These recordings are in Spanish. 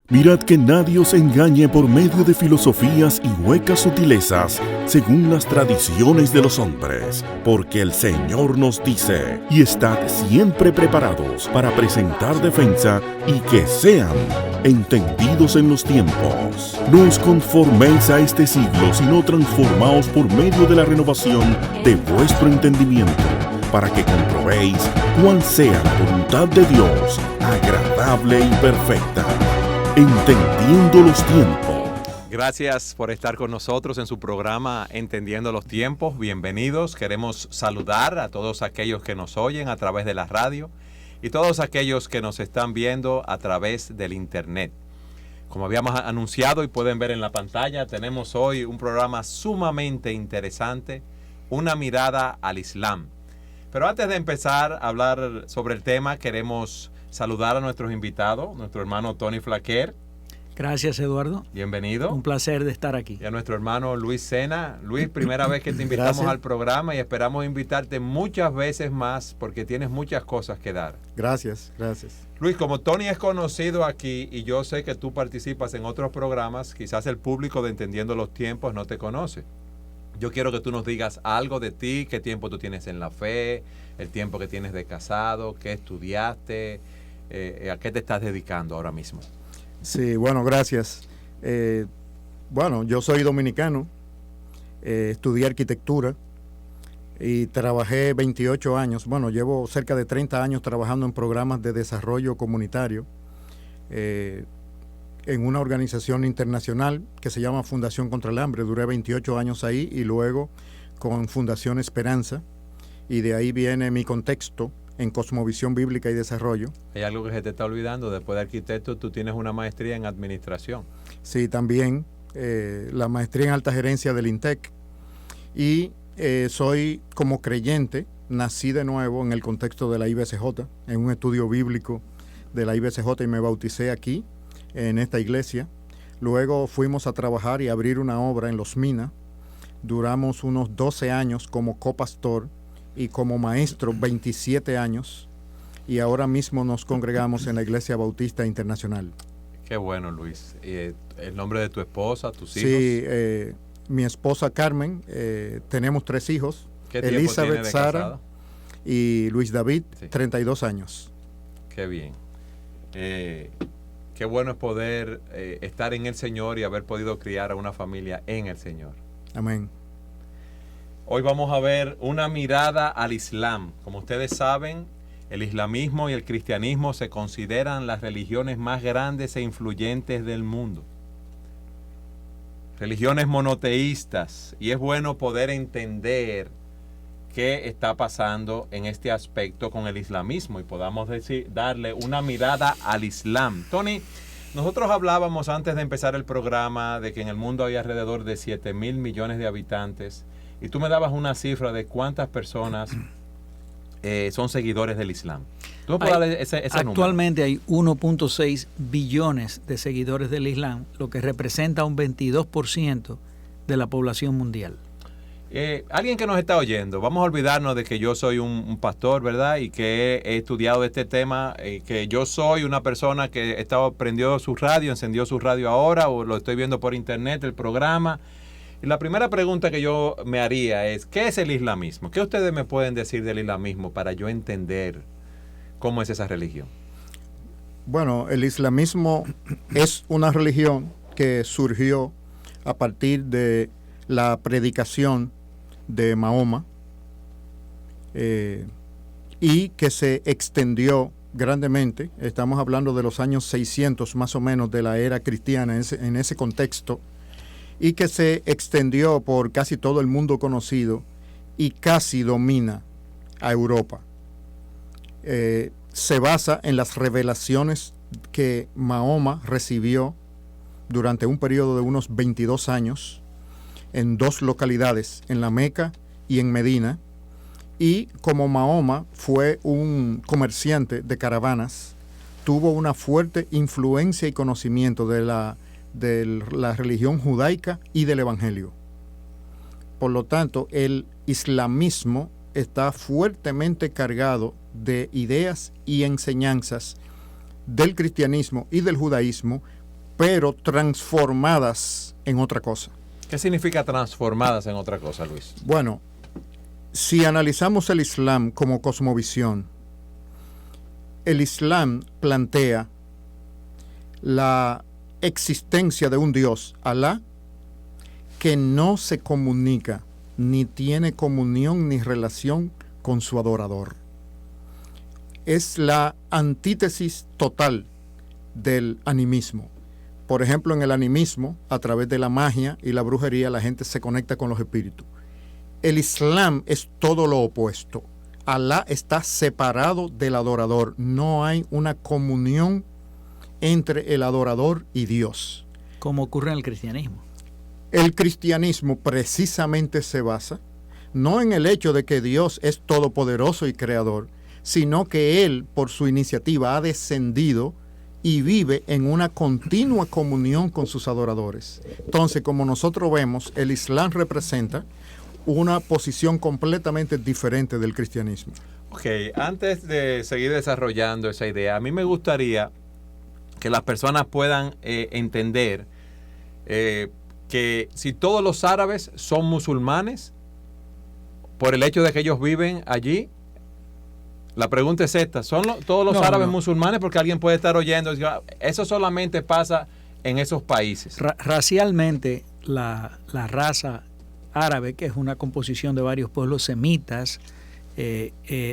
Mirad que nadie os engañe por medio de filosofías y huecas sutilezas, según las tradiciones de los hombres, porque el Señor nos dice, y estad siempre preparados para presentar defensa y que sean entendidos en los tiempos. No os conforméis a este siglo, sino transformaos por medio de la renovación de vuestro entendimiento, para que comprobéis cuál sea la voluntad de Dios, agradable y perfecta. Entendiendo los tiempos. Gracias por estar con nosotros en su programa Entendiendo los tiempos. Bienvenidos. Queremos saludar a todos aquellos que nos oyen a través de la radio y todos aquellos que nos están viendo a través del internet. Como habíamos anunciado y pueden ver en la pantalla, tenemos hoy un programa sumamente interesante, una mirada al Islam. Pero antes de empezar a hablar sobre el tema, queremos saludar a nuestros invitados, nuestro hermano Tony Flaquer. Gracias, Eduardo. Bienvenido. Un placer de estar aquí. Y a nuestro hermano Luis Sena. Luis, primera vez que te invitamos al programa y esperamos invitarte muchas veces más porque tienes muchas cosas que dar. Gracias. Luis, como Tony es conocido aquí y yo sé que tú participas en otros programas, quizás el público de Entendiendo los Tiempos no te conoce. Yo quiero que tú nos digas algo de ti, qué tiempo tú tienes en la fe, el tiempo que tienes de casado, qué estudiaste, a qué te estás dedicando ahora mismo. Sí, bueno, gracias. Yo soy dominicano, estudié arquitectura y trabajé 28 años. Bueno, llevo cerca de 30 años trabajando en programas de desarrollo comunitario en una organización internacional que se llama Fundación contra el Hambre. Duré 28 años ahí y luego con Fundación Esperanza, y de ahí viene mi contexto en Cosmovisión Bíblica y Desarrollo. Hay algo que se te está olvidando, después de arquitecto tú tienes una maestría en administración. Sí, también la maestría en alta gerencia del INTEC, y soy como creyente, nací de nuevo en el contexto de la IBCJ, en un estudio bíblico de la IBCJ, y me bauticé aquí, en esta iglesia. Luego fuimos a trabajar y abrir una obra en Los Minas. Duramos unos 12 años como copastor y como maestro 27 años, y ahora mismo nos congregamos en la Iglesia Bautista Internacional. Qué bueno, Luis. ¿El nombre de tu esposa, tus hijos? Sí, mi esposa Carmen, tenemos 3 hijos, Elizabeth, Sara y Luis David, sí. 32 años. Qué bien. Qué bueno es poder estar en el Señor y haber podido criar a una familia en el Señor. Amén. Hoy vamos a ver una mirada al Islam. Como ustedes saben, el islamismo y el cristianismo se consideran las religiones más grandes e influyentes del mundo. Religiones monoteístas. Y es bueno poder entender qué está pasando en este aspecto con el islamismo y podamos darle una mirada al Islam. Tony, nosotros hablábamos antes de empezar el programa de que en el mundo hay alrededor de 7,000 millones de habitantes. Y tú me dabas una cifra de cuántas personas son seguidores del Islam. ¿Tú me puedes dar ese actualmente número? Hay 1.6 billones de seguidores del Islam, lo que representa un 22% de la población mundial. Alguien que nos está oyendo, vamos a olvidarnos de que yo soy un pastor, ¿verdad? Y que he estudiado este tema, que yo soy una persona que prendió su radio, encendió su radio ahora, o lo estoy viendo por internet, el programa. Y la primera pregunta que yo me haría es, ¿qué es el islamismo? ¿Qué ustedes me pueden decir del islamismo para yo entender cómo es esa religión? Bueno, el islamismo es una religión que surgió a partir de la predicación de Mahoma y que se extendió grandemente. Estamos hablando de los años 600 más o menos de la era cristiana en ese contexto, y que se extendió por casi todo el mundo conocido y casi domina a Europa. Se basa en las revelaciones que Mahoma recibió durante un periodo de unos 22 años en 2 localidades, en la Meca y en Medina, y como Mahoma fue un comerciante de caravanas, tuvo una fuerte influencia y conocimiento de la religión judaica y del Evangelio. Por lo tanto, el islamismo está fuertemente cargado de ideas y enseñanzas del cristianismo y del judaísmo, pero transformadas en otra cosa. ¿Qué significa transformadas en otra cosa, Luis? Bueno, si analizamos el Islam como cosmovisión, el Islam plantea la existencia de un Dios, Alá, que no se comunica, ni tiene comunión ni relación con su adorador. Es la antítesis total del animismo. Por ejemplo, en el animismo, a través de la magia y la brujería, la gente se conecta con los espíritus. El Islam es todo lo opuesto. Alá está separado del adorador. No hay una comunión entre el adorador y Dios. Como ocurre en el cristianismo. El cristianismo precisamente se basa no en el hecho de que Dios es todopoderoso y creador, sino que Él, por su iniciativa, ha descendido y vive en una continua comunión con sus adoradores. Entonces, como nosotros vemos, el Islam representa una posición completamente diferente del cristianismo. Ok, antes de seguir desarrollando esa idea, a mí me gustaría que las personas puedan entender que si todos los árabes son musulmanes, por el hecho de que ellos viven allí, la pregunta es esta, ¿son todos los árabes musulmanes? Porque alguien puede estar oyendo, eso solamente pasa en esos países. Racialmente, la raza árabe, que es una composición de varios pueblos semitas,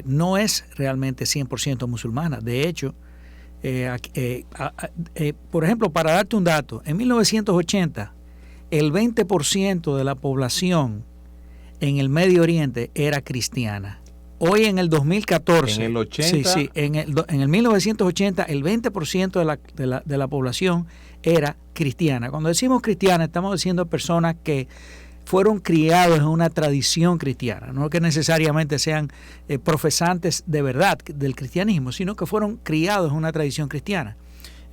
no es realmente 100% musulmana. De hecho, por ejemplo, para darte un dato, en 1980, el 20% de la población en el Medio Oriente era cristiana. Hoy en el 2014, en el 80, en el 1980, el 20% de la población era cristiana. Cuando decimos cristiana, estamos diciendo personas que fueron criados en una tradición cristiana, no que necesariamente sean profesantes de verdad del cristianismo, sino que fueron criados en una tradición cristiana.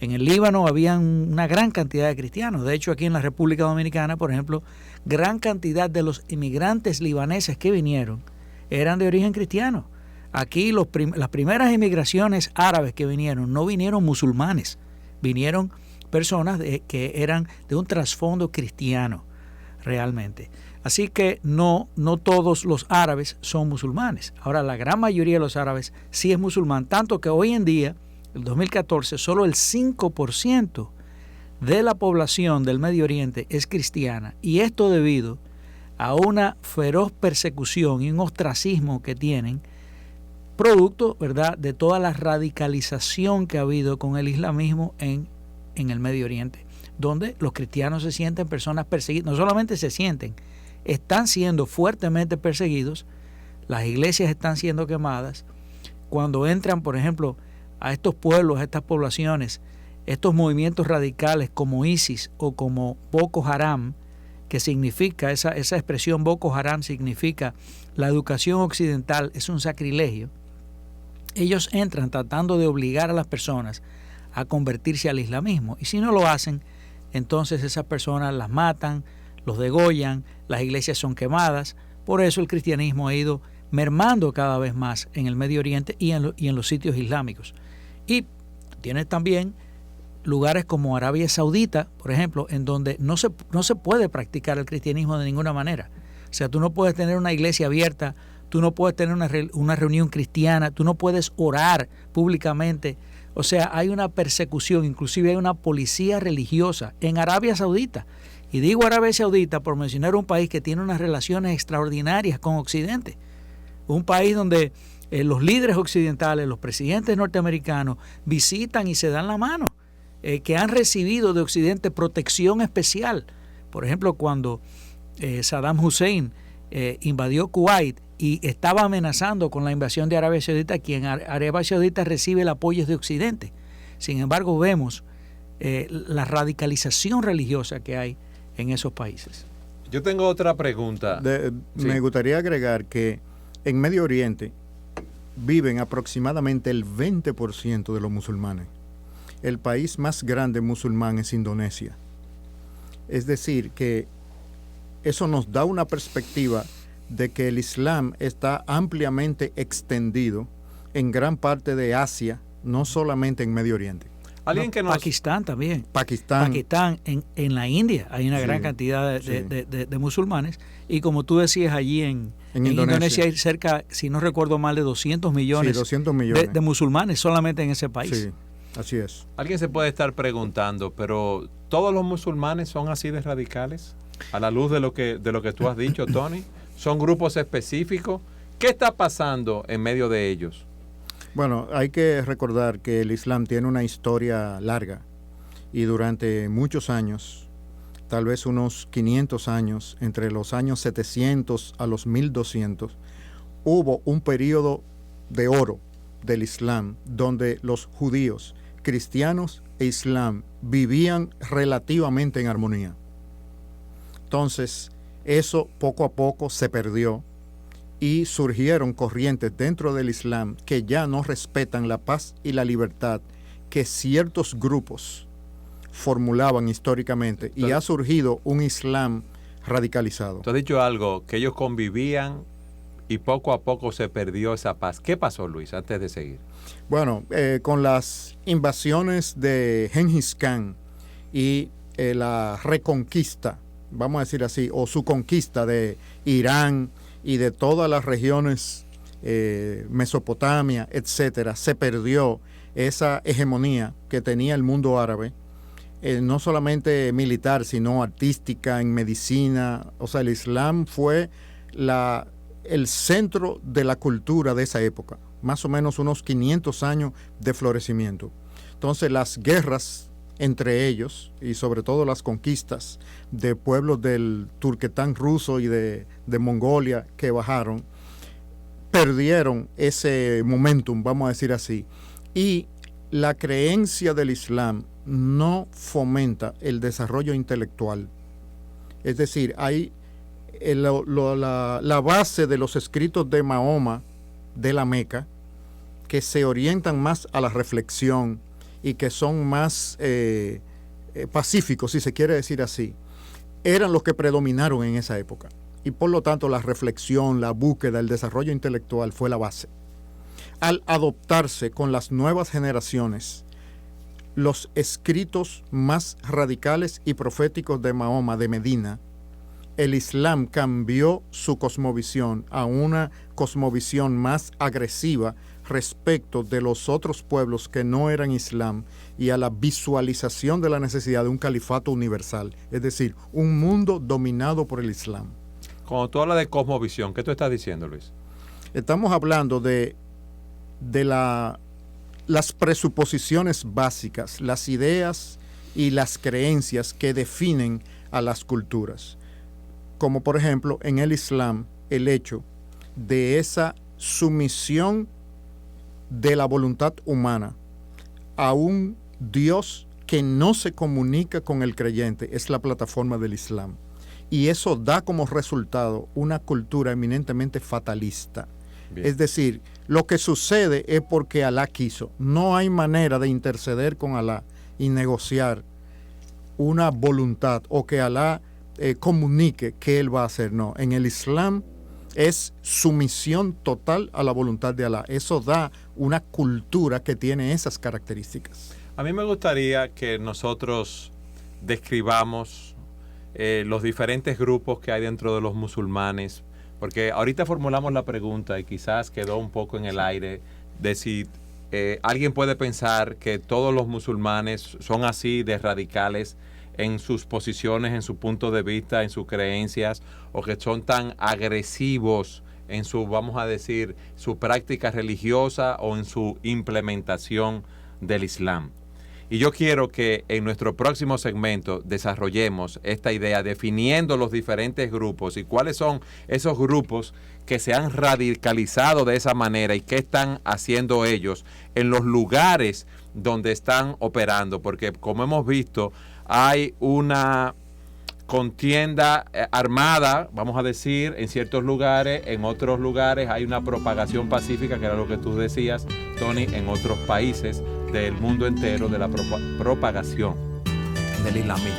En el Líbano había una gran cantidad de cristianos. De hecho, aquí en la República Dominicana, por ejemplo, gran cantidad de los inmigrantes libaneses que vinieron eran de origen cristiano. Aquí las primeras inmigraciones árabes que vinieron, no vinieron musulmanes, vinieron personas que eran de un trasfondo cristiano realmente. Así que no todos los árabes son musulmanes. Ahora, la gran mayoría de los árabes sí es musulmán, tanto que hoy en día, en 2014, solo el 5% de la población del Medio Oriente es cristiana. Y esto debido a una feroz persecución y un ostracismo que tienen, producto, ¿verdad?, de toda la radicalización que ha habido con el islamismo en el Medio Oriente, donde los cristianos se sienten personas perseguidas. No solamente se sienten, están siendo fuertemente perseguidos, las iglesias están siendo quemadas. Cuando entran, por ejemplo, a estos pueblos, a estas poblaciones, estos movimientos radicales como ISIS o como Boko Haram, que significa, esa expresión Boko Haram significa la educación occidental es un sacrilegio. Ellos entran tratando de obligar a las personas a convertirse al islamismo, y si no lo hacen, entonces esas personas las matan, los degollan, las iglesias son quemadas. Por eso el cristianismo ha ido mermando cada vez más en el Medio Oriente y en los sitios islámicos. Y tiene también lugares como Arabia Saudita, por ejemplo, en donde no se puede practicar el cristianismo de ninguna manera. O sea, tú no puedes tener una iglesia abierta, tú no puedes tener una reunión cristiana, tú no puedes orar públicamente. O sea, hay una persecución, inclusive hay una policía religiosa en Arabia Saudita. Y digo Arabia Saudita por mencionar un país que tiene unas relaciones extraordinarias con Occidente. Un país donde los líderes occidentales, los presidentes norteamericanos visitan y se dan la mano. Que han recibido de Occidente protección especial. Por ejemplo, cuando Saddam Hussein invadió Kuwait y estaba amenazando con la invasión de Arabia Saudita, quien Arabia Saudita recibe el apoyo de Occidente. Sin embargo, vemos la radicalización religiosa que hay en esos países. Yo tengo otra pregunta. Sí. Me gustaría agregar que en Medio Oriente viven aproximadamente el 20% de los musulmanes. El país más grande musulmán es Indonesia. Es decir, que eso nos da una perspectiva de que el Islam está ampliamente extendido en gran parte de Asia, no solamente en Medio Oriente. Pakistán también. Pakistán, en la India hay una gran cantidad de musulmanes. Y como tú decías, allí en Indonesia hay cerca, si no recuerdo mal, de 200 millones, 200 millones. De musulmanes solamente en ese país. Sí, así es. Alguien se puede estar preguntando, pero ¿todos los musulmanes son así de radicales? A la luz de lo que tú has dicho, Tony, ¿son grupos específicos? ¿Qué está pasando en medio de ellos? Bueno, hay que recordar que el Islam tiene una historia larga y durante muchos años, tal vez unos 500 años, entre los años 700 a los 1200, hubo un periodo de oro del Islam donde los judíos, cristianos e Islam vivían relativamente en armonía. Entonces, eso poco a poco se perdió y surgieron corrientes dentro del Islam que ya no respetan la paz y la libertad que ciertos grupos formulaban históricamente. Entonces, y ha surgido un Islam radicalizado. Tú has dicho algo, que ellos convivían y poco a poco se perdió esa paz. ¿Qué pasó, Luis, antes de seguir? Bueno, con las invasiones de Gengis Khan y la reconquista, vamos a decir así, o su conquista de Irán y de todas las regiones, Mesopotamia, etcétera, se perdió esa hegemonía que tenía el mundo árabe, no solamente militar, sino artística, en medicina. O sea, el Islam fue el centro de la cultura de esa época, más o menos unos 500 años de florecimiento. Entonces, las guerras entre ellos, y sobre todo las conquistas de pueblos del Turquestán ruso y de Mongolia que bajaron, perdieron ese momentum, vamos a decir así. Y la creencia del Islam no fomenta el desarrollo intelectual. Es decir, hay la base de los escritos de Mahoma, de la Meca, que se orientan más a la reflexión y que son más pacíficos, si se quiere decir así, eran los que predominaron en esa época. Y por lo tanto la reflexión, la búsqueda, el desarrollo intelectual fue la base. Al adoptarse con las nuevas generaciones los escritos más radicales y proféticos de Mahoma, de Medina, el Islam cambió su cosmovisión a una cosmovisión más agresiva respecto de los otros pueblos que no eran Islam y a la visualización de la necesidad de un califato universal, es decir, un mundo dominado por el Islam. Cuando tú hablas de cosmovisión, ¿qué tú estás diciendo, Luis? Estamos hablando de las presuposiciones básicas, las ideas y las creencias que definen a las culturas. Como por ejemplo en el Islam, el hecho de esa sumisión de la voluntad humana a un Dios que no se comunica con el creyente, es la plataforma del Islam. Y eso da como resultado una cultura eminentemente fatalista. Bien. Es decir, lo que sucede es porque Alá quiso. No hay manera de interceder con Alá y negociar una voluntad o que Alá comunique qué Él va a hacer. No, en el Islam es sumisión total a la voluntad de Alá. Eso da una cultura que tiene esas características. A mí me gustaría que nosotros describamos los diferentes grupos que hay dentro de los musulmanes, porque ahorita formulamos la pregunta y quizás quedó un poco en el aire de si alguien puede pensar que todos los musulmanes son así de radicales en sus posiciones, en su punto de vista, en sus creencias, o que son tan agresivos en su, vamos a decir, su práctica religiosa o en su implementación del Islam. Y yo quiero que en nuestro próximo segmento desarrollemos esta idea definiendo los diferentes grupos y cuáles son esos grupos que se han radicalizado de esa manera y qué están haciendo ellos en los lugares donde están operando, porque como hemos visto, hay una contienda armada, vamos a decir, en ciertos lugares, en otros lugares hay una propagación pacífica, que era lo que tú decías, Tony, en otros países del mundo entero de la propagación del islamismo.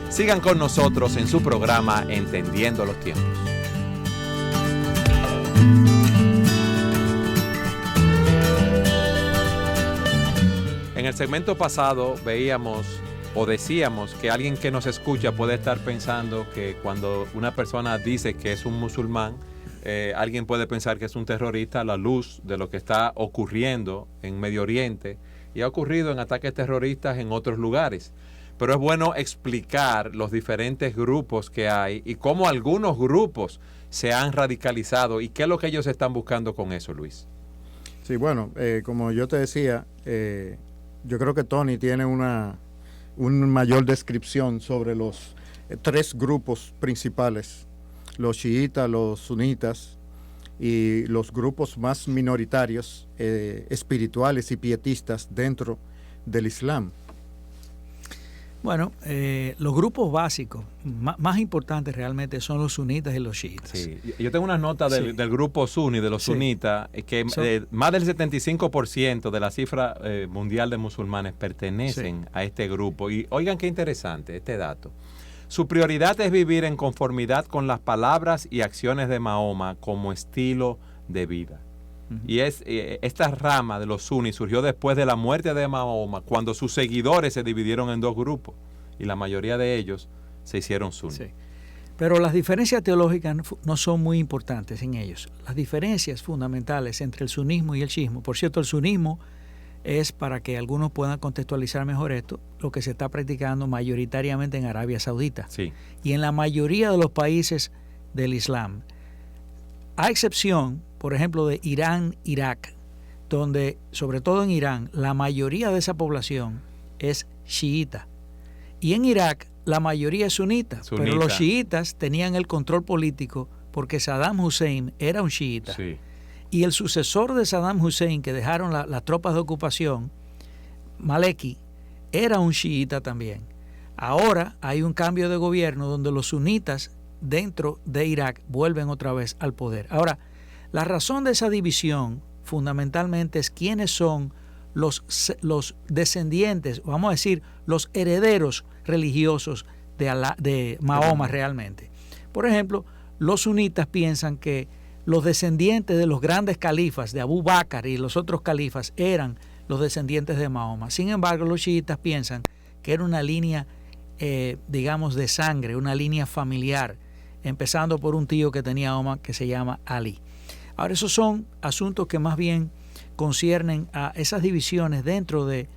Sigan con nosotros en su programa Entendiendo los Tiempos. En el segmento pasado veíamos o decíamos que alguien que nos escucha puede estar pensando que cuando una persona dice que es un musulmán, alguien puede pensar que es un terrorista a la luz de lo que está ocurriendo en Medio Oriente y ha ocurrido en ataques terroristas en otros lugares. Pero es bueno explicar los diferentes grupos que hay y cómo algunos grupos se han radicalizado y qué es lo que ellos están buscando con eso, Luis. Sí, bueno, como yo te decía, yo creo que Tony tiene una mayor descripción sobre los tres grupos principales, los chiitas, los sunitas y los grupos más minoritarios, espirituales y pietistas dentro del Islam. Bueno, los grupos básicos más importantes realmente son los sunitas y los chiitas. Sí. Yo tengo unas notas del grupo suní, de los sunitas, que más del 75% de la cifra mundial de musulmanes pertenecen a este grupo. Y oigan qué interesante este dato. Su prioridad es vivir en conformidad con las palabras y acciones de Mahoma como estilo de vida. Y esta rama de los suníes surgió después de la muerte de Mahoma, cuando sus seguidores se dividieron en dos grupos y la mayoría de ellos se hicieron suníes. Sí. Pero las diferencias teológicas no son muy importantes en ellos. Las diferencias fundamentales entre el sunismo y el chiismo, por cierto, el sunismo es, para que algunos puedan contextualizar mejor esto, lo que se está practicando mayoritariamente en Arabia Saudita y en la mayoría de los países del Islam, a excepción, por ejemplo, de Irán, Irak, donde, sobre todo en Irán, la mayoría de esa población es chiita. Y en Irak, la mayoría es sunita. Pero los chiitas tenían el control político porque Saddam Hussein era un chiita. Sí. Y el sucesor de Saddam Hussein, que dejaron las tropas de ocupación, Maleki, era un chiita también. Ahora hay un cambio de gobierno donde los sunitas dentro de Irak vuelven otra vez al poder. Ahora, la razón de esa división fundamentalmente es quiénes son los descendientes, vamos a decir, los herederos religiosos de Mahoma realmente. Por ejemplo, los sunitas piensan que los descendientes de los grandes califas, de Abu Bakr y los otros califas, eran los descendientes de Mahoma. Sin embargo, los chiitas piensan que era una línea, digamos, de sangre, una línea familiar, empezando por un tío que tenía Mahoma que se llama Ali. Ahora, esos son asuntos que más bien conciernen a esas divisiones dentro de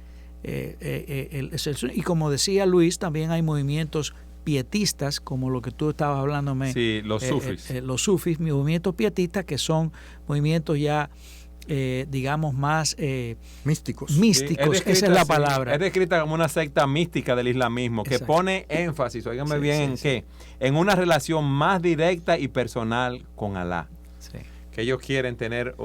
y como decía Luis, también hay movimientos pietistas, como lo que tú estabas hablándome. Sí, los sufis. Los sufis, movimientos pietistas que son movimientos ya, digamos, más místicos. Místicos, esa es la palabra. Es descrita como una secta mística del islamismo que pone énfasis, óigame bien, ¿en qué? En una relación más directa y personal con Alá. Sí. Que ellos quieren tener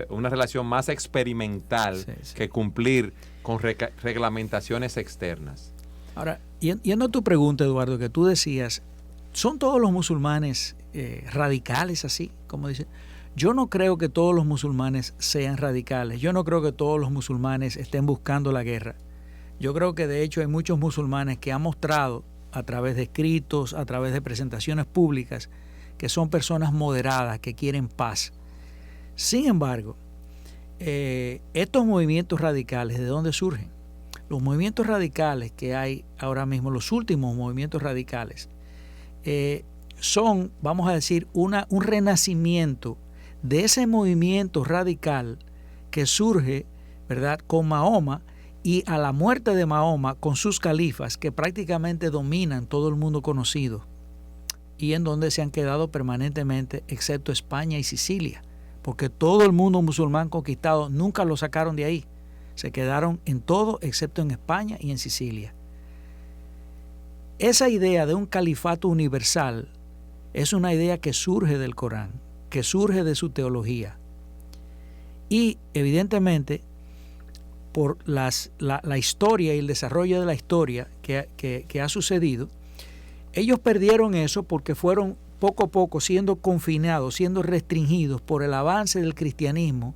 una relación más experimental que cumplir con reglamentaciones externas. Ahora, yendo a tu pregunta, Eduardo, que tú decías, ¿son todos los musulmanes radicales así? Como dicen. Yo no creo que todos los musulmanes sean radicales. Yo no creo que todos los musulmanes estén buscando la guerra. Yo creo que de hecho hay muchos musulmanes que han mostrado a través de escritos, a través de presentaciones públicas, que son personas moderadas, que quieren paz. Sin embargo, estos movimientos radicales, ¿de dónde surgen? Los movimientos radicales que hay ahora mismo, los últimos movimientos radicales, son, vamos a decir, un renacimiento de ese movimiento radical que surge, ¿verdad?, con Mahoma, y a la muerte de Mahoma con sus califas, que prácticamente dominan todo el mundo conocido y en donde se han quedado permanentemente, excepto España y Sicilia, porque todo el mundo musulmán conquistado nunca lo sacaron de ahí. Se quedaron en todo excepto en España y en Sicilia. Esa idea de un califato universal es una idea que surge del Corán, que surge de su teología. Y evidentemente, por la historia y el desarrollo de la historia que ha sucedido, ellos perdieron eso porque fueron poco a poco siendo confinados, siendo restringidos por el avance del cristianismo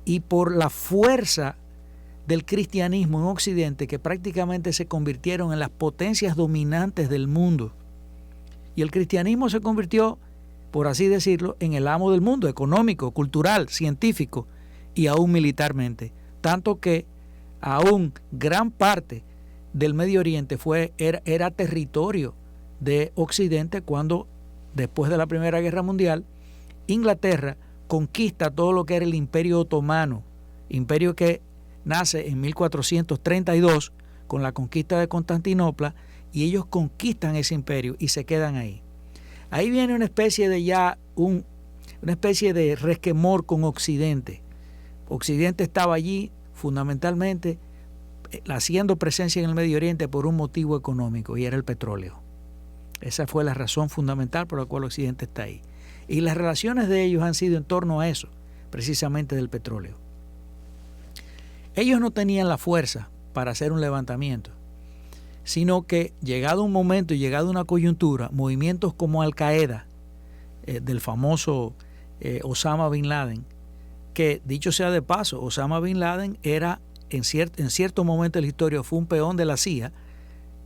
y por la fuerza del cristianismo en Occidente, que prácticamente se convirtieron en las potencias dominantes del mundo. Y el cristianismo se convirtió, por así decirlo, en el amo del mundo, económico, cultural, científico y aún militarmente. Tanto que aún gran parte del Medio Oriente era territorio de Occidente cuando, después de la Primera Guerra Mundial, Inglaterra conquista todo lo que era el Imperio Otomano, imperio que nace en 1432 con la conquista de Constantinopla, y ellos conquistan ese imperio y se quedan ahí. Ahí viene una especie de resquemor con Occidente. Occidente estaba allí fundamentalmente haciendo presencia en el Medio Oriente por un motivo económico, y era el petróleo. Esa fue la razón fundamental por la cual Occidente está ahí. Y las relaciones de ellos han sido en torno a eso, precisamente del petróleo. Ellos no tenían la fuerza para hacer un levantamiento, sino que llegado un momento y llegado una coyuntura, movimientos como Al-Qaeda, del famoso Osama Bin Laden, que dicho sea de paso, Osama Bin Laden era en cierto momento de la historia fue un peón de la CIA,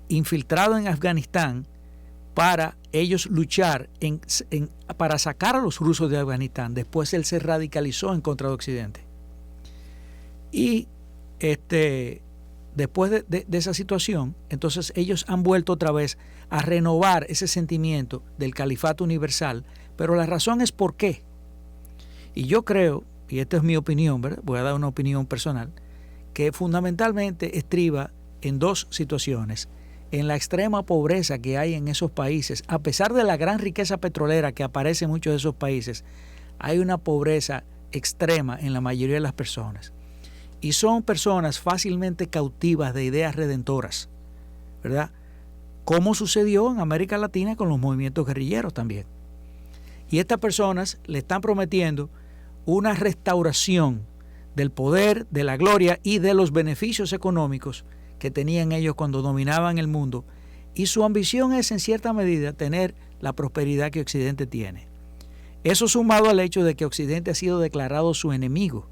infiltrado en Afganistán para ellos luchar para sacar a los rusos de Afganistán. Después él se radicalizó en contra de Occidente. Y después de esa situación, entonces ellos han vuelto otra vez a renovar ese sentimiento del califato universal, pero la razón es por qué. Y yo creo, y esta es mi opinión, ¿verdad? Voy a dar una opinión personal, que fundamentalmente estriba en dos situaciones: en la extrema pobreza que hay en esos países. A pesar de la gran riqueza petrolera que aparece en muchos de esos países, hay una pobreza extrema en la mayoría de las personas. Y son personas fácilmente cautivas de ideas redentoras, ¿verdad? Como sucedió en América Latina con los movimientos guerrilleros también. Y estas personas le están prometiendo una restauración del poder, de la gloria y de los beneficios económicos que tenían ellos cuando dominaban el mundo. Y su ambición es, en cierta medida, tener la prosperidad que Occidente tiene. Eso sumado al hecho de que Occidente ha sido declarado su enemigo.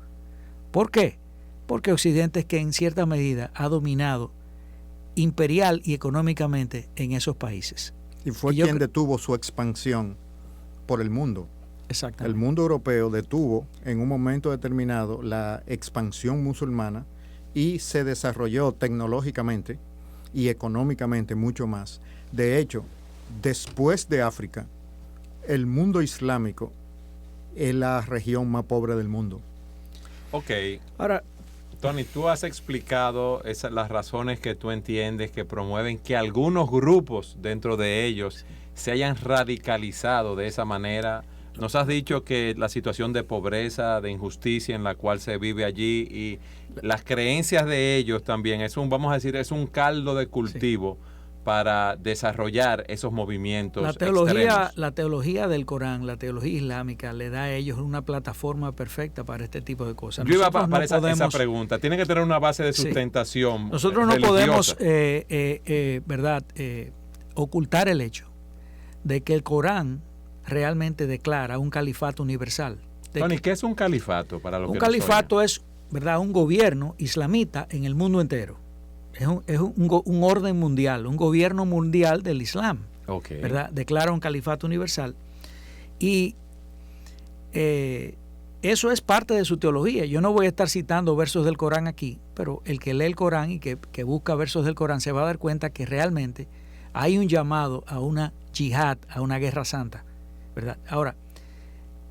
¿Por qué? Porque Occidente es que en cierta medida ha dominado imperial y económicamente en esos países. Y fue quien detuvo su expansión por el mundo. Exactamente. El mundo europeo detuvo en un momento determinado la expansión musulmana y se desarrolló tecnológicamente y económicamente mucho más. De hecho, después de África, el mundo islámico es la región más pobre del mundo. Ok. Ahora, Tony, tú has explicado las razones que tú entiendes que promueven que algunos grupos dentro de ellos se hayan radicalizado de esa manera. Nos has dicho que la situación de pobreza, de injusticia en la cual se vive allí y las creencias de ellos también es vamos a decir, es un caldo de cultivo para desarrollar esos movimientos extremos. La teología del Corán, la teología islámica, le da a ellos una plataforma perfecta para este tipo de cosas. Yo iba para esa pregunta. Tienen que tener una base de sustentación. Nosotros no podemos ocultar el hecho de que el Corán realmente declara un califato universal. Tony, ¿qué es un califato para los que un califato es, ¿verdad?, un gobierno islamita en el mundo entero. Es un orden mundial, un gobierno mundial del Islam, okay, ¿verdad? Declara un califato universal. Y eso es parte de su teología. Yo no voy a estar citando versos del Corán aquí, pero el que lee el Corán y que busca versos del Corán se va a dar cuenta que realmente hay un llamado a una yihad, a una guerra santa, ¿verdad? Ahora,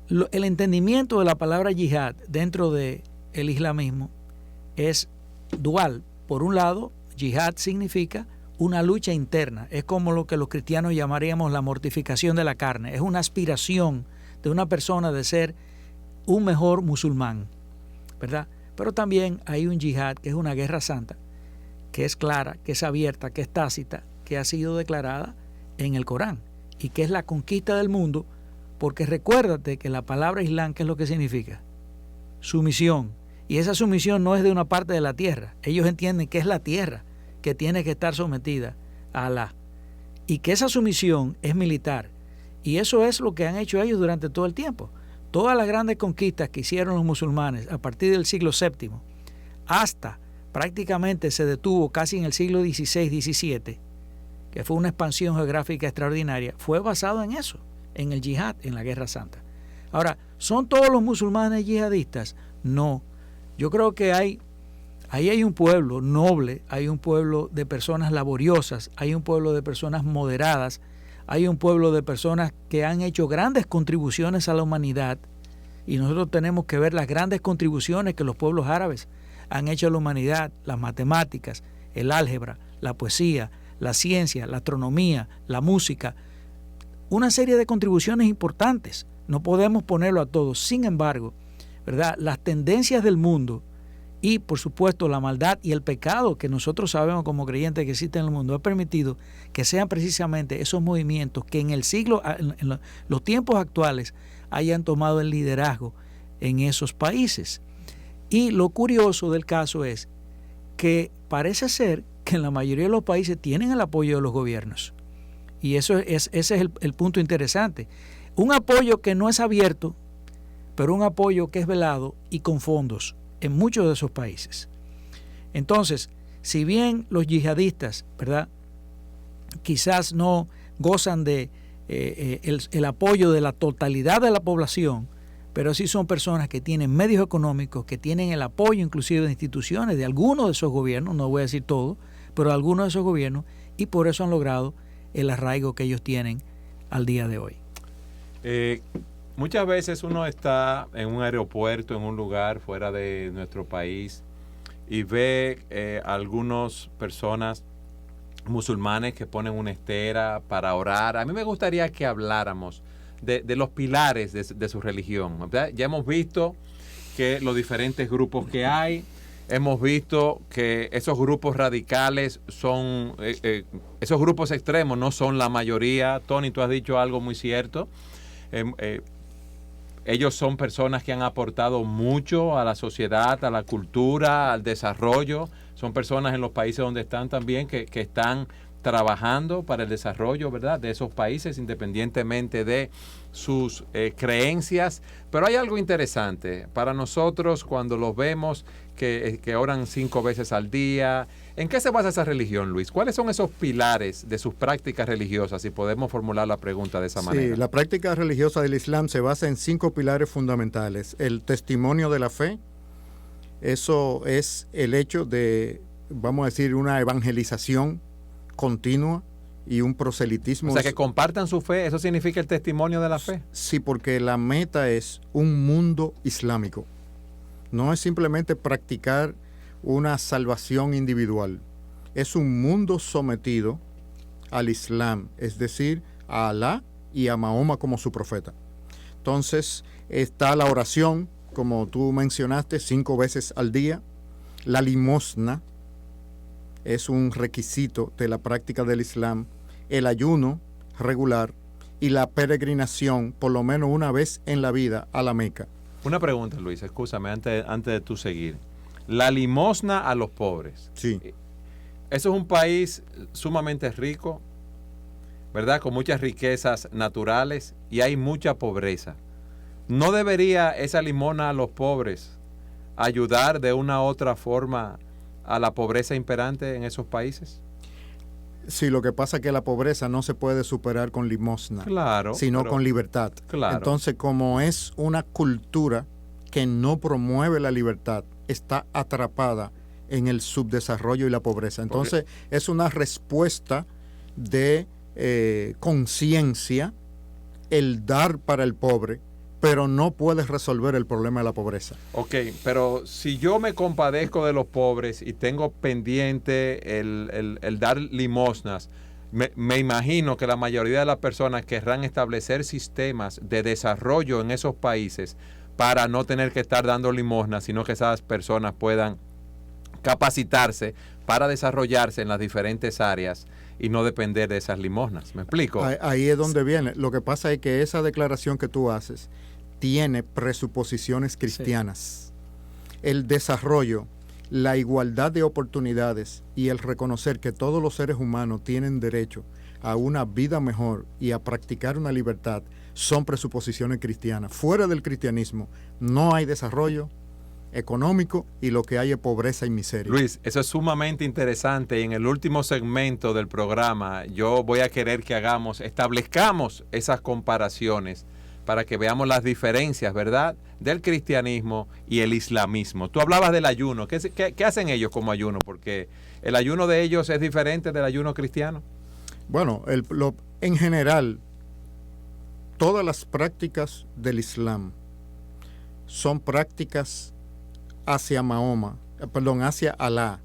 el entendimiento de la palabra yihad dentro del islamismo es dual. Por un lado, yihad significa una lucha interna, es como lo que los cristianos llamaríamos la mortificación de la carne, es una aspiración de una persona de ser un mejor musulmán, ¿verdad? Pero también hay un yihad que es una guerra santa, que es clara, que es abierta, que es tácita, que ha sido declarada en el Corán y que es la conquista del mundo, porque recuérdate que la palabra Islam, ¿qué es lo que significa? Sumisión. Y esa sumisión no es de una parte de la tierra. Ellos entienden que es la tierra que tiene que estar sometida a Alá. Y que esa sumisión es militar. Y eso es lo que han hecho ellos durante todo el tiempo. Todas las grandes conquistas que hicieron los musulmanes a partir del siglo VII hasta prácticamente se detuvo casi en el siglo XVI, XVII, que fue una expansión geográfica extraordinaria, fue basado en eso, en el yihad, en la guerra santa. Ahora, ¿son todos los musulmanes yihadistas? No. Yo creo que hay Ahí hay un pueblo noble, hay un pueblo de personas laboriosas, hay un pueblo de personas moderadas, hay un pueblo de personas que han hecho grandes contribuciones a la humanidad, y nosotros tenemos que ver las grandes contribuciones que los pueblos árabes han hecho a la humanidad: las matemáticas, el álgebra, la poesía, la ciencia, la astronomía, la música, una serie de contribuciones importantes. No podemos ponerlo a todos. Sin embargo, ¿verdad?, las tendencias del mundo y, por supuesto, la maldad y el pecado que nosotros sabemos como creyentes que existen en el mundo ha permitido que sean precisamente esos movimientos que en el siglo, en los tiempos actuales, hayan tomado el liderazgo en esos países. Y lo curioso del caso es que parece ser que en la mayoría de los países tienen el apoyo de los gobiernos. Y ese es el punto interesante. Un apoyo que no es abierto, pero un apoyo que es velado y con fondos en muchos de esos países. Entonces, si bien los yihadistas, ¿verdad?, quizás no gozan de el apoyo de la totalidad de la población, pero sí son personas que tienen medios económicos, que tienen el apoyo inclusive de instituciones, de algunos de esos gobiernos, no voy a decir todo, pero de algunos de esos gobiernos, y por eso han logrado el arraigo que ellos tienen al día de hoy. Muchas veces uno está en un aeropuerto, en un lugar fuera de nuestro país, y ve algunas personas musulmanes que ponen una estera para orar. A mí me gustaría que habláramos de los pilares de su religión, ¿verdad? Ya hemos visto que los diferentes grupos que hay, hemos visto que esos grupos radicales son, esos grupos extremos no son la mayoría. Tony, tú has dicho algo muy cierto. Ellos son personas que han aportado mucho a la sociedad, a la cultura, al desarrollo. Son personas en los países donde están también que están trabajando para el desarrollo, ¿verdad?, de esos países, independientemente de sus creencias. Pero hay algo interesante para nosotros cuando los vemos que oran 5 veces al día. ¿En qué se basa esa religión, Luis? ¿Cuáles son esos pilares de sus prácticas religiosas? Si podemos formular la pregunta de esa manera. Sí, la práctica religiosa del Islam se basa en 5 pilares fundamentales. El testimonio de la fe, eso es el hecho de, vamos a decir, una evangelización continua y un proselitismo. O sea, que compartan su fe, ¿eso significa el testimonio de la fe? Sí, porque la meta es un mundo islámico. No es simplemente practicar una salvación individual. Es un mundo sometido al Islam, es decir, a Alá y a Mahoma como su profeta. Entonces, está la oración, como tú mencionaste, 5 veces al día. La limosna es un requisito de la práctica del Islam. El ayuno regular y la peregrinación, por lo menos una vez en la vida, a la Meca. Una pregunta, Luis, escúchame, antes de tú seguir. La limosna a los pobres. Sí. Eso es un país sumamente rico, ¿verdad?, con muchas riquezas naturales, y hay mucha pobreza. ¿No debería esa limosna a los pobres ayudar de una u otra forma a la pobreza imperante en esos países? Sí, lo que pasa es que la pobreza no se puede superar con limosna, claro, sino con libertad. Claro. Entonces, como es una cultura que no promueve la libertad, está atrapada en el subdesarrollo y la pobreza. Entonces, es una respuesta de conciencia el dar para el pobre, pero no puedes resolver el problema de la pobreza. Ok, pero si yo me compadezco de los pobres y tengo pendiente el dar limosnas, me imagino que la mayoría de las personas querrán establecer sistemas de desarrollo en esos países para no tener que estar dando limosnas, sino que esas personas puedan capacitarse para desarrollarse en las diferentes áreas y no depender de esas limosnas. ¿Me explico? Ahí es donde viene. Lo que pasa es que esa declaración que tú haces tiene presuposiciones cristianas. Sí. El desarrollo, la igualdad de oportunidades y el reconocer que todos los seres humanos tienen derecho a una vida mejor y a practicar una libertad son presuposiciones cristianas. Fuera del cristianismo no hay desarrollo económico y lo que hay es pobreza y miseria. Luis, eso es sumamente interesante, y en el último segmento del programa yo voy a querer que establezcamos esas comparaciones para que veamos las diferencias, ¿verdad?, del cristianismo y el islamismo. Tú hablabas del ayuno. ¿Qué hacen ellos como ayuno? Porque el ayuno de ellos es diferente del ayuno cristiano. Bueno, en general, todas las prácticas del Islam son prácticas hacia hacia Alá,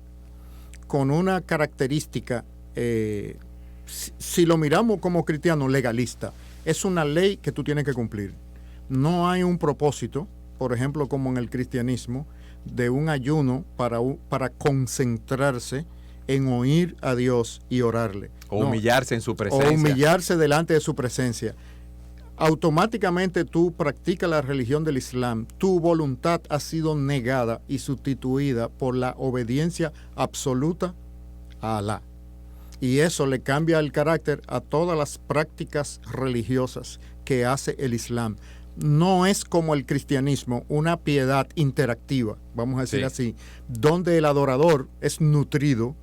con una característica, si lo miramos como cristiano, legalista. Es una ley que tú tienes que cumplir. No hay un propósito, por ejemplo, como en el cristianismo, de un ayuno para concentrarse en oír a Dios y orarle. O humillarse en su presencia. O humillarse delante de su presencia. Automáticamente tú practicas la religión del Islam, tu voluntad ha sido negada y sustituida por la obediencia absoluta a Alá. Y eso le cambia el carácter a todas las prácticas religiosas que hace el Islam. No es como el cristianismo, una piedad interactiva, vamos a decir así, donde el adorador es nutrido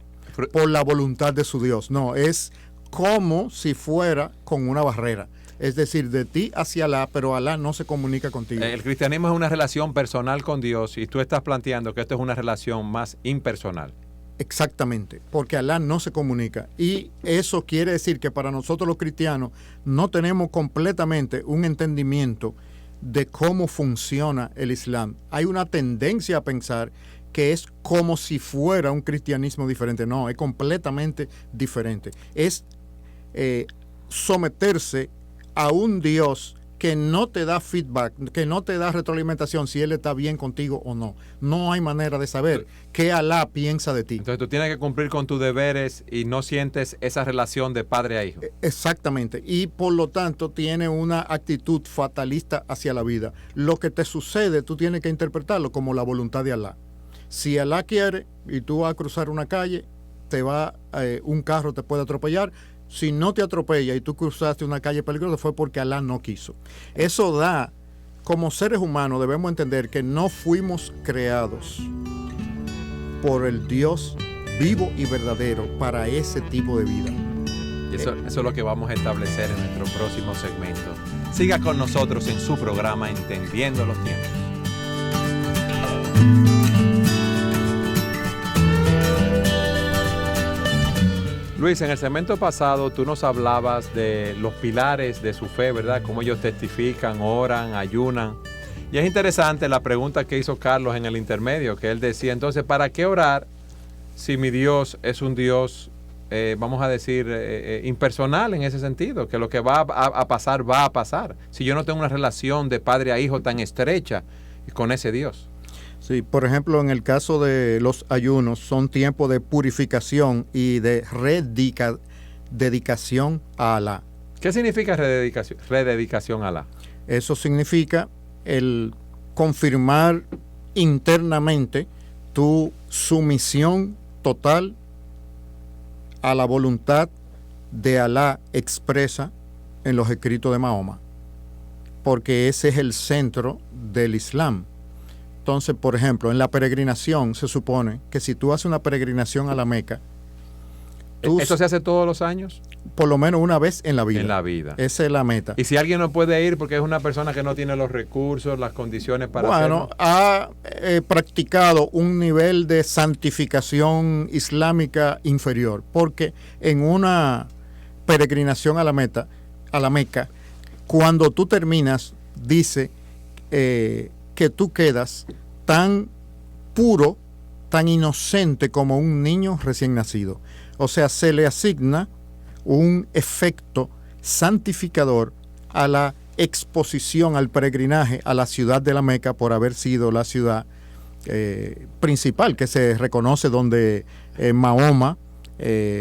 por la voluntad de su Dios. No, es como si fuera con una barrera. Es decir, de ti hacia Alá, pero Alá no se comunica contigo. El cristianismo es una relación personal con Dios y tú estás planteando que esto es una relación más impersonal. Exactamente, porque Alá no se comunica. Y eso quiere decir que para nosotros los cristianos no tenemos completamente un entendimiento de cómo funciona el Islam. Hay una tendencia a pensar que es como si fuera un cristianismo diferente. No, es completamente diferente. Es someterse a un Dios que no te da feedback, que no te da retroalimentación si Él está bien contigo o no. No hay manera de saber qué Alá piensa de ti. Entonces tú tienes que cumplir con tus deberes y no sientes esa relación de padre a hijo. Exactamente. Y por lo tanto tiene una actitud fatalista hacia la vida. Lo que te sucede, tú tienes que interpretarlo como la voluntad de Alá. Si Alá quiere y tú vas a cruzar una calle, un carro te puede atropellar. Si no te atropella y tú cruzaste una calle peligrosa, fue porque Alá no quiso. Eso da, como seres humanos debemos entender que no fuimos creados por el Dios vivo y verdadero para ese tipo de vida. Y eso es lo que vamos a establecer en nuestro próximo segmento. Siga con nosotros en su programa Entendiendo los Tiempos. Luis, en el segmento pasado tú nos hablabas de los pilares de su fe, ¿verdad? Cómo ellos testifican, oran, ayunan. Y es interesante la pregunta que hizo Carlos en el intermedio, que él decía, entonces, ¿para qué orar si mi Dios es un Dios, vamos a decir, impersonal en ese sentido? Que lo que va a pasar, va a pasar. Si yo no tengo una relación de padre a hijo tan estrecha con ese Dios. Sí, por ejemplo, en el caso de los ayunos, son tiempos de purificación y de rededicación a Alá. ¿Qué significa rededicación a Alá? Eso significa el confirmar internamente tu sumisión total a la voluntad de Alá expresa en los escritos de Mahoma, porque ese es el centro del Islam. Entonces, por ejemplo, en la peregrinación se supone que si tú haces una peregrinación a la Meca, ¿eso se hace todos los años? Por lo menos una vez en la vida. En la vida. Esa es la meta. Y si alguien no puede ir porque es una persona que no tiene los recursos, las condiciones para hacerlo. Ha practicado un nivel de santificación islámica inferior, porque en una peregrinación a la Meca, cuando tú terminas, dice que tú quedas tan puro, tan inocente como un niño recién nacido. O sea, se le asigna un efecto santificador a la exposición, al peregrinaje a la ciudad de la Meca por haber sido la ciudad principal que se reconoce donde Mahoma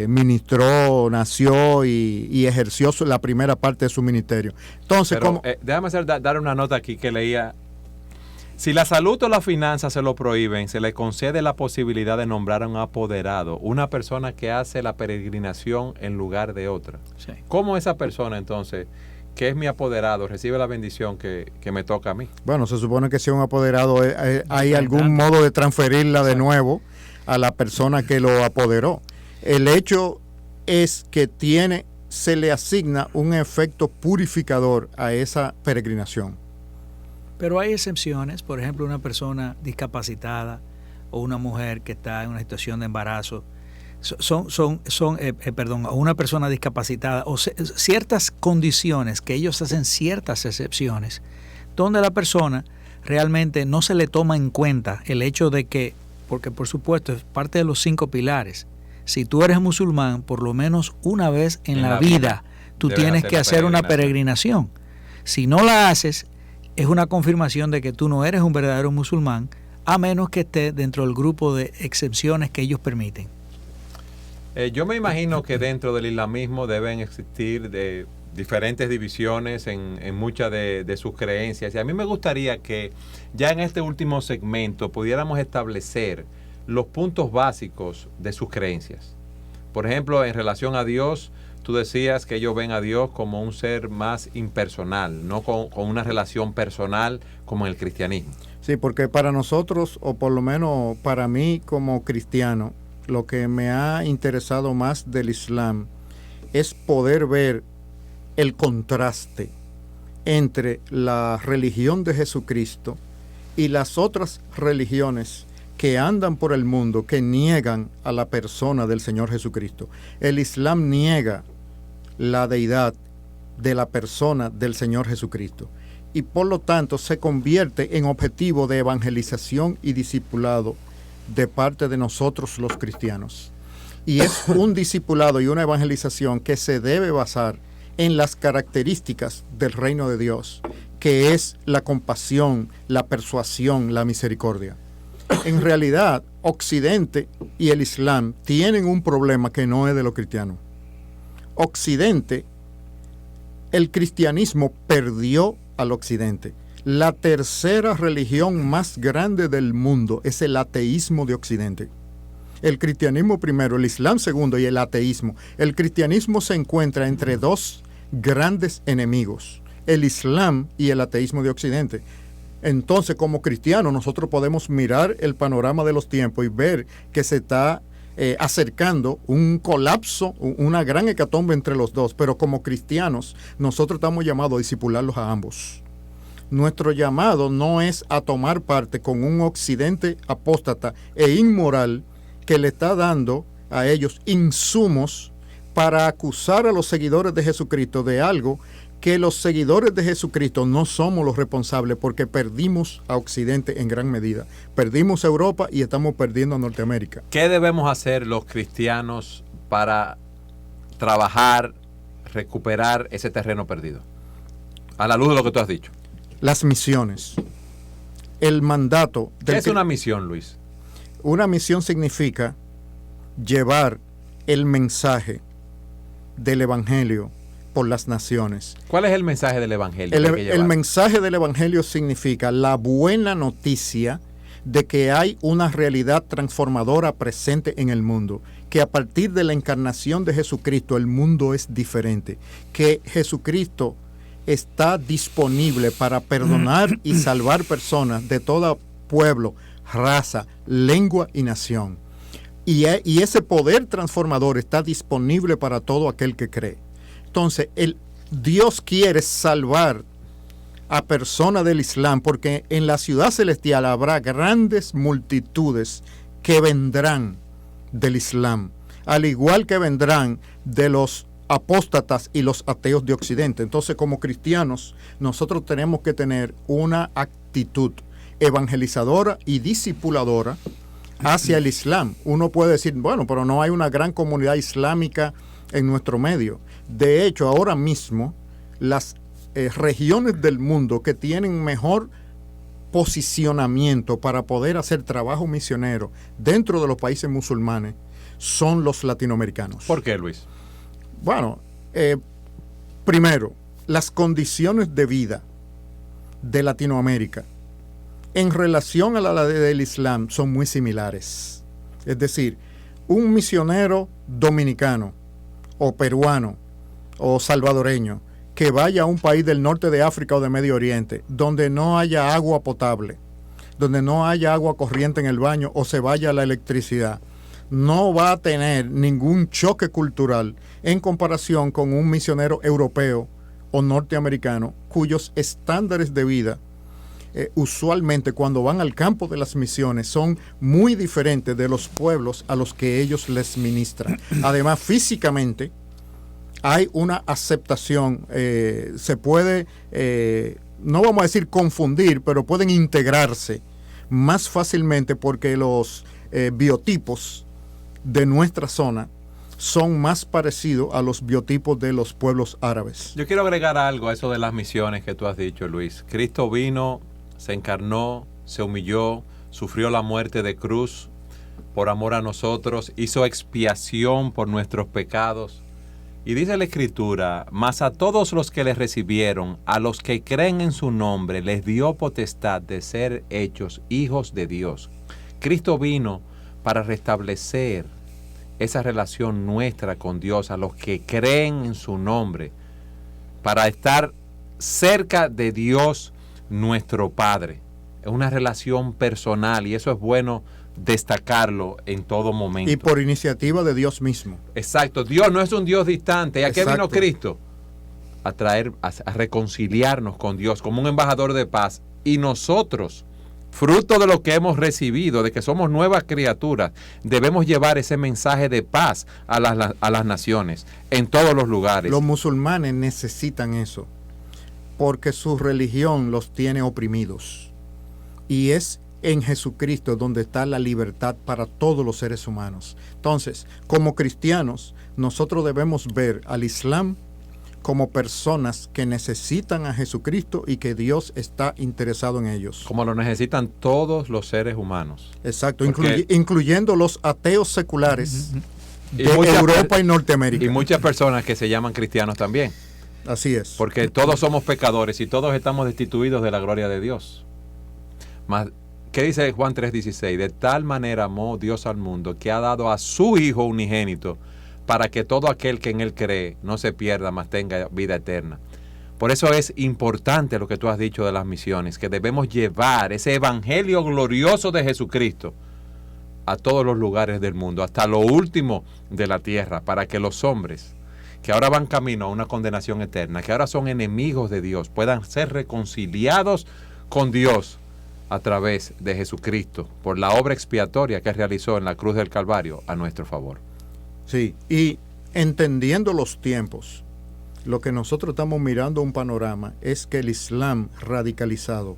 ministró, nació y ejerció la primera parte de su ministerio. Entonces, déjame dar una nota aquí que leía. Si la salud o la finanza se lo prohíben, se le concede la posibilidad de nombrar a un apoderado, una persona que hace la peregrinación en lugar de otra. Sí. ¿Cómo esa persona entonces, que es mi apoderado, recibe la bendición que me toca a mí? Bueno, se supone que si un apoderado hay algún modo de transferirla de nuevo a la persona que lo apoderó. El hecho es que se le asigna un efecto purificador a esa peregrinación. Pero hay excepciones, por ejemplo, una persona discapacitada o una mujer que está en una situación de embarazo, o una persona discapacitada, o ciertas condiciones que ellos hacen ciertas excepciones, donde la persona realmente no se le toma en cuenta el hecho de que, porque por supuesto es parte de los 5 pilares, si tú eres musulmán, por lo menos una vez en la vida tú tienes que hacer una peregrinación. Si no la haces, es una confirmación de que tú no eres un verdadero musulmán, a menos que esté dentro del grupo de excepciones que ellos permiten. Yo me imagino que dentro del islamismo deben existir de diferentes divisiones en muchas de sus creencias. Y a mí me gustaría que ya en este último segmento pudiéramos establecer los puntos básicos de sus creencias. Por ejemplo, en relación a Dios, tú decías que ellos ven a Dios como un ser más impersonal, no con una relación personal como en el cristianismo. Sí, porque para nosotros, o por lo menos para mí como cristiano, lo que me ha interesado más del Islam es poder ver el contraste entre la religión de Jesucristo y las otras religiones que andan por el mundo que niegan a la persona del Señor Jesucristo. El Islam niega la deidad de la persona del Señor Jesucristo y por lo tanto se convierte en objetivo de evangelización y discipulado de parte de nosotros los cristianos. Y es un discipulado y una evangelización que se debe basar en las características del reino de Dios, que es la compasión, la persuasión, la misericordia. En realidad, Occidente y el Islam tienen un problema que no es de los cristianos. Occidente, el cristianismo perdió al Occidente. La tercera religión más grande del mundo es el ateísmo de Occidente. El cristianismo primero, el Islam segundo y el ateísmo. El cristianismo se encuentra entre 2 grandes enemigos, el Islam y el ateísmo de Occidente. Entonces, como cristianos, nosotros podemos mirar el panorama de los tiempos y ver que se está acercando un colapso, una gran hecatombe entre los dos, pero como cristianos, nosotros estamos llamados a discipularlos a ambos. Nuestro llamado no es a tomar parte con un Occidente apóstata e inmoral que le está dando a ellos insumos para acusar a los seguidores de Jesucristo de algo que los seguidores de Jesucristo no somos los responsables, porque perdimos a Occidente en gran medida. Perdimos a Europa y estamos perdiendo a Norteamérica. ¿Qué debemos hacer los cristianos para trabajar, recuperar ese terreno perdido? A la luz de lo que tú has dicho. Las misiones. El mandato. ¿Qué es una misión, Luis? Una misión significa llevar el mensaje del Evangelio por las naciones. ¿Cuál es el mensaje del Evangelio? El mensaje del Evangelio significa la buena noticia de que hay una realidad transformadora presente en el mundo, que a partir de la encarnación de Jesucristo el mundo es diferente, que Jesucristo está disponible para perdonar y salvar personas de todo pueblo, raza, lengua y nación. Y ese poder transformador está disponible para todo aquel que cree. Entonces, Dios quiere salvar a personas del Islam, porque en la ciudad celestial habrá grandes multitudes que vendrán del Islam, al igual que vendrán de los apóstatas y los ateos de Occidente. Entonces, como cristianos, nosotros tenemos que tener una actitud evangelizadora y discipuladora hacia el Islam. Uno puede decir, bueno, pero no hay una gran comunidad islámica en nuestro medio. De hecho, ahora mismo, las regiones del mundo que tienen mejor posicionamiento para poder hacer trabajo misionero dentro de los países musulmanes son los latinoamericanos. ¿Por qué, Luis? Bueno, primero, las condiciones de vida de Latinoamérica en relación a la del Islam son muy similares. Es decir, un misionero dominicano o peruano o salvadoreño que vaya a un país del norte de África o de Medio Oriente donde no haya agua potable, donde no haya agua corriente en el baño o se vaya la electricidad, no va a tener ningún choque cultural en comparación con un misionero europeo o norteamericano cuyos estándares de vida usualmente cuando van al campo de las misiones son muy diferentes de los pueblos a los que ellos les ministran. Además, físicamente hay una aceptación, se puede, no vamos a decir confundir, pero pueden integrarse más fácilmente porque los biotipos de nuestra zona son más parecidos a los biotipos de los pueblos árabes. Yo quiero agregar algo a eso de las misiones que tú has dicho, Luis. Cristo vino, se encarnó, se humilló, sufrió la muerte de cruz por amor a nosotros, hizo expiación por nuestros pecados. Y dice la Escritura, mas a todos los que le recibieron, a los que creen en su nombre, les dio potestad de ser hechos hijos de Dios. Cristo vino para restablecer esa relación nuestra con Dios, a los que creen en su nombre, para estar cerca de Dios nuestro Padre. Es una relación personal y eso es bueno destacarlo en todo momento. Y por iniciativa de Dios mismo. Exacto, Dios no es un Dios distante. ¿Y a qué vino Exacto. Cristo? A reconciliarnos con Dios como un embajador de paz. Y nosotros, fruto de lo que hemos recibido, de que somos nuevas criaturas, debemos llevar ese mensaje de paz a las naciones, en todos los lugares. Los musulmanes necesitan eso, porque su religión los tiene oprimidos. Y es en Jesucristo donde está la libertad para todos los seres humanos. Entonces, como cristianos, nosotros debemos ver al Islam como personas que necesitan a Jesucristo y que Dios está interesado en ellos. Como lo necesitan todos los seres humanos. Exacto, Porque- incluyendo los ateos seculares Y de muchas Europa per- y Norteamérica. Y muchas personas que se llaman cristianos también. Así es. Porque todos somos pecadores y todos estamos destituidos de la gloria de Dios. Mas, ¿qué dice Juan 3:16? De tal manera amó Dios al mundo que ha dado a su Hijo unigénito para que todo aquel que en Él cree no se pierda, mas tenga vida eterna. Por eso es importante lo que tú has dicho de las misiones, que debemos llevar ese evangelio glorioso de Jesucristo a todos los lugares del mundo, hasta lo último de la tierra, para que los hombres que ahora van camino a una condenación eterna, que ahora son enemigos de Dios, puedan ser reconciliados con Dios a través de Jesucristo, por la obra expiatoria que realizó en la cruz del Calvario a nuestro favor. Sí, y entendiendo los tiempos, lo que nosotros estamos mirando un panorama es que el Islam radicalizado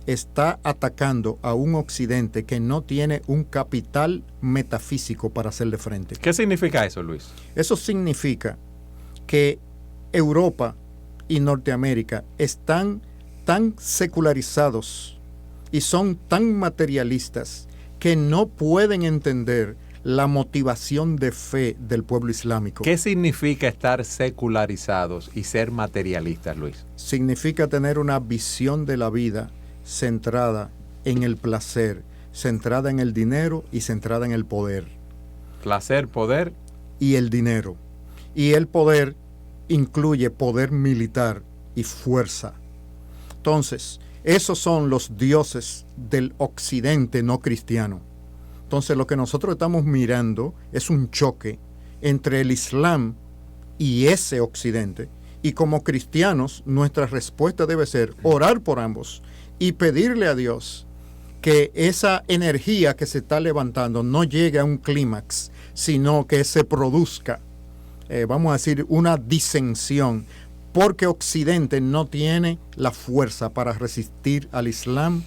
está atacando a un occidente que no tiene un capital metafísico para hacerle frente. ¿Qué significa eso, Luis? Eso significa que Europa y Norteamérica están tan secularizados y son tan materialistas que no pueden entender la motivación de fe del pueblo islámico. ¿Qué significa estar secularizados y ser materialistas, Luis? Significa tener una visión de la vida centrada en el placer, centrada en el dinero y centrada en el poder. Placer, poder. Y el dinero. Y el poder incluye poder militar y fuerza. Entonces, esos son los dioses del occidente no cristiano. Entonces, lo que nosotros estamos mirando es un choque entre el Islam y ese occidente. Y como cristianos, nuestra respuesta debe ser orar por ambos y pedirle a Dios que esa energía que se está levantando no llegue a un clímax, sino que se produzca, vamos a decir, una disensión, porque Occidente no tiene la fuerza para resistir al Islam,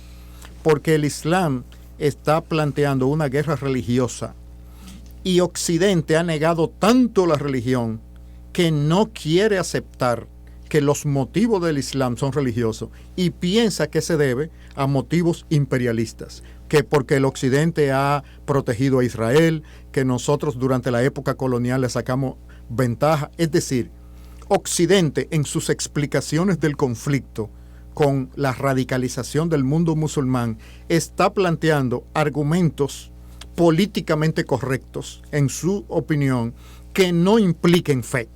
porque el Islam está planteando una guerra religiosa y Occidente ha negado tanto la religión que no quiere aceptar que los motivos del Islam son religiosos y piensa que se debe a motivos imperialistas, que porque el Occidente ha protegido a Israel, que nosotros durante la época colonial le sacamos ventaja. Es decir, Occidente en sus explicaciones del conflicto con la radicalización del mundo musulmán está planteando argumentos políticamente correctos, en su opinión, que no impliquen fe.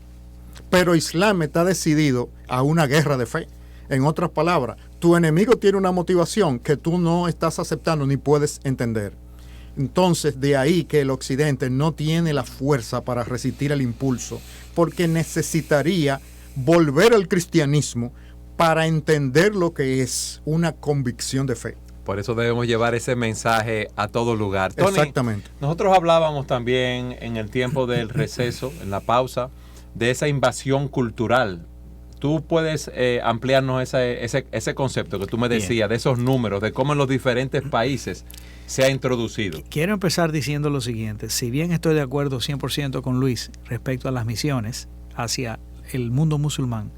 Pero Islam está decidido a una guerra de fe. En otras palabras, tu enemigo tiene una motivación que tú no estás aceptando ni puedes entender. Entonces, de ahí que el Occidente no tiene la fuerza para resistir el impulso, porque necesitaría volver al cristianismo para entender lo que es una convicción de fe. Por eso debemos llevar ese mensaje a todo lugar. Tony, exactamente. Nosotros hablábamos también en el tiempo del receso, en la pausa, de esa invasión cultural. Tú puedes ampliarnos ese concepto que tú me decías, bien, de esos números, de cómo en los diferentes países se ha introducido. Quiero empezar diciendo lo siguiente. Si bien estoy de acuerdo 100% con Luis respecto a las misiones hacia el mundo musulmán,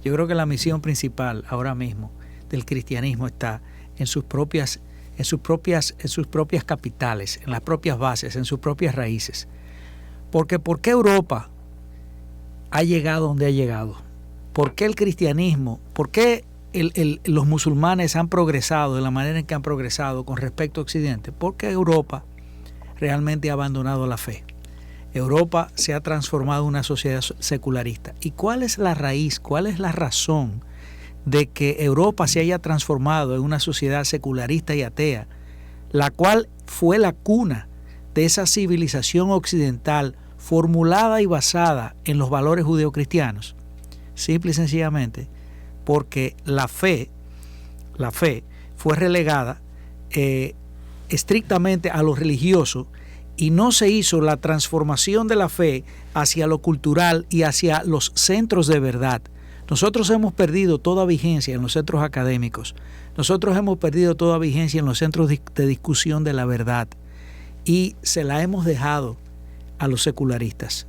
yo creo que la misión principal ahora mismo del cristianismo está en sus propias capitales, en las propias bases, en sus propias raíces. Porque ¿por qué Europa ha llegado donde ha llegado? ¿Por qué el cristianismo, por qué los musulmanes han progresado de la manera en que han progresado con respecto a Occidente? Porque Europa realmente ha abandonado la fe. Europa se ha transformado en una sociedad secularista. ¿Y cuál es la raíz, cuál es la razón de que Europa se haya transformado en una sociedad secularista y atea, la cual fue la cuna de esa civilización occidental formulada y basada en los valores judeocristianos? Simple y sencillamente porque la fe fue relegada estrictamente a lo religioso y no se hizo la transformación de la fe hacia lo cultural y hacia los centros de verdad. Nosotros hemos perdido toda vigencia en los centros académicos. Nosotros hemos perdido toda vigencia en los centros de discusión de la verdad y se la hemos dejado a los secularistas.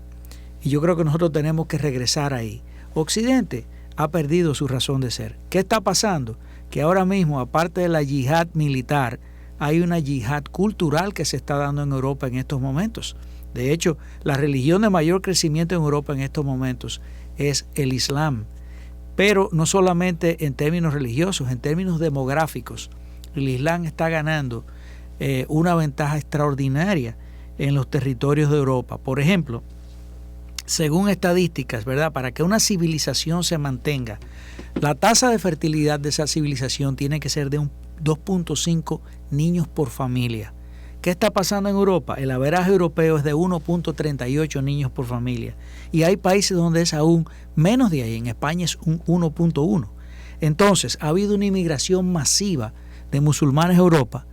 Y yo creo que nosotros tenemos que regresar ahí. Occidente ha perdido su razón de ser. ¿Qué está pasando? Que ahora mismo, aparte de la yihad militar, hay una yihad cultural que se está dando en Europa en estos momentos. De hecho, la religión de mayor crecimiento en Europa en estos momentos es el Islam. Pero no solamente en términos religiosos, en términos demográficos. El Islam está ganando una ventaja extraordinaria en los territorios de Europa. Por ejemplo, según estadísticas, ¿verdad? Para que una civilización se mantenga, la tasa de fertilidad de esa civilización tiene que ser de un 2.5 niños por familia. ¿Qué está pasando en Europa? El averaje europeo es de 1.38 niños por familia. Y hay países donde es aún menos de ahí. En España es un 1.1. Entonces, ha habido una inmigración masiva de musulmanes a Europa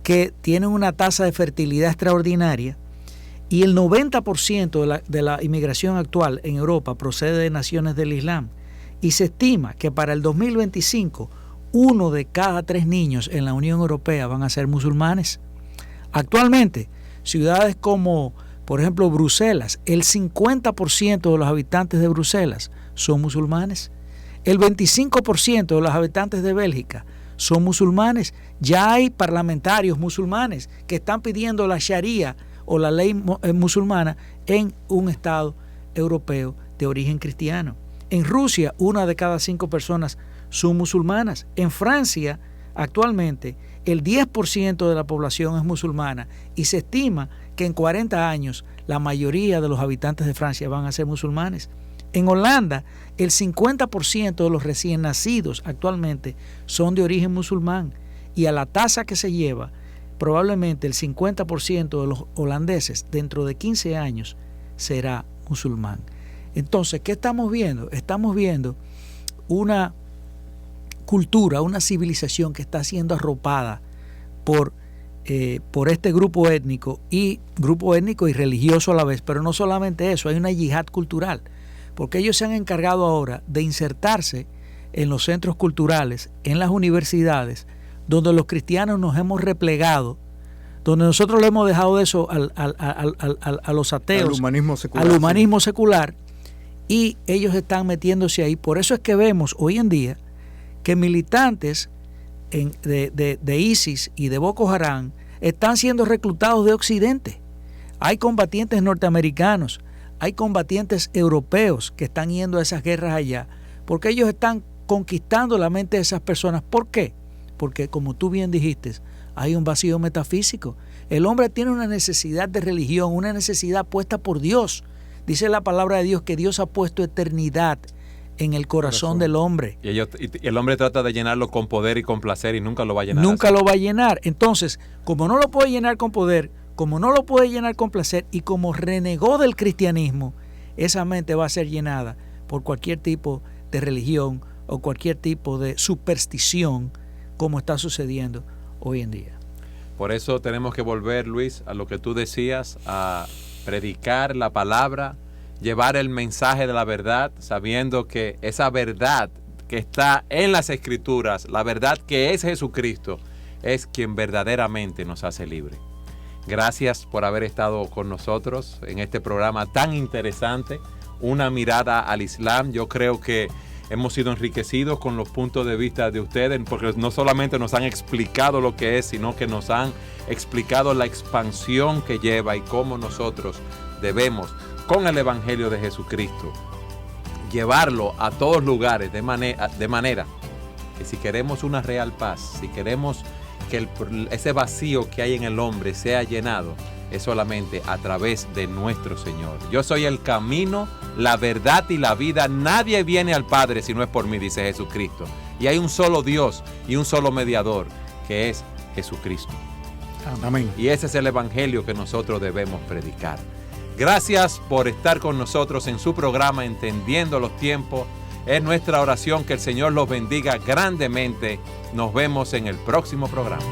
que tienen una tasa de fertilidad extraordinaria. Y el 90% de la inmigración actual en Europa procede de naciones del Islam. Y se estima que para el 2025, 1 de cada 3 niños en la Unión Europea van a ser musulmanes. Actualmente, ciudades como, por ejemplo, Bruselas, el 50% de los habitantes de Bruselas son musulmanes. El 25% de los habitantes de Bélgica son musulmanes. Ya hay parlamentarios musulmanes que están pidiendo la Sharia o la ley musulmana en un Estado europeo de origen cristiano. En Rusia, 1 de cada 5 personas son musulmanas. En Francia, actualmente, el 10% de la población es musulmana y se estima que en 40 años la mayoría de los habitantes de Francia van a ser musulmanes. En Holanda, el 50% de los recién nacidos actualmente son de origen musulmán y a la tasa que se lleva, probablemente el 50% de los holandeses dentro de 15 años será musulmán. Entonces, ¿qué estamos viendo? Estamos viendo una cultura, una civilización que está siendo arropada por este grupo étnico y religioso a la vez, pero no solamente eso, hay una yihad cultural, porque ellos se han encargado ahora de insertarse en los centros culturales, en las universidades, donde los cristianos nos hemos replegado, donde nosotros le hemos dejado eso a los ateos, al humanismo secular, y ellos están metiéndose ahí. Por eso es que vemos hoy en día que militantes de ISIS y de Boko Haram están siendo reclutados de Occidente. Hay combatientes norteamericanos, hay combatientes europeos que están yendo a esas guerras allá, porque ellos están conquistando la mente de esas personas. ¿Por qué? Porque, como tú bien dijiste, hay un vacío metafísico. El hombre tiene una necesidad de religión, una necesidad puesta por Dios. Dice la palabra de Dios que Dios ha puesto eternidad en el corazón del hombre. Y el hombre trata de llenarlo con poder y con placer y nunca lo va a llenar. Nunca lo va a llenar. Entonces, como no lo puede llenar con poder, como no lo puede llenar con placer y como renegó del cristianismo, esa mente va a ser llenada por cualquier tipo de religión o cualquier tipo de superstición, como está sucediendo hoy en día. Por eso tenemos que volver, Luis, a lo que tú decías, a predicar la palabra, llevar el mensaje de la verdad, sabiendo que esa verdad que está en las Escrituras, la verdad que es Jesucristo, es quien verdaderamente nos hace libre. Gracias por haber estado con nosotros en este programa tan interesante, una mirada al Islam. Yo creo que hemos sido enriquecidos con los puntos de vista de ustedes, porque no solamente nos han explicado lo que es, sino que nos han explicado la expansión que lleva y cómo nosotros debemos, con el Evangelio de Jesucristo, llevarlo a todos lugares de manera que si queremos una real paz, si queremos que ese vacío que hay en el hombre sea llenado, es solamente a través de nuestro Señor. Yo soy el camino, la verdad y la vida. Nadie viene al Padre si no es por mí, dice Jesucristo. Y hay un solo Dios y un solo mediador, que es Jesucristo. Amén. Y ese es el evangelio que nosotros debemos predicar. Gracias por estar con nosotros en su programa Entendiendo los Tiempos. Es nuestra oración que el Señor los bendiga grandemente. Nos vemos en el próximo programa.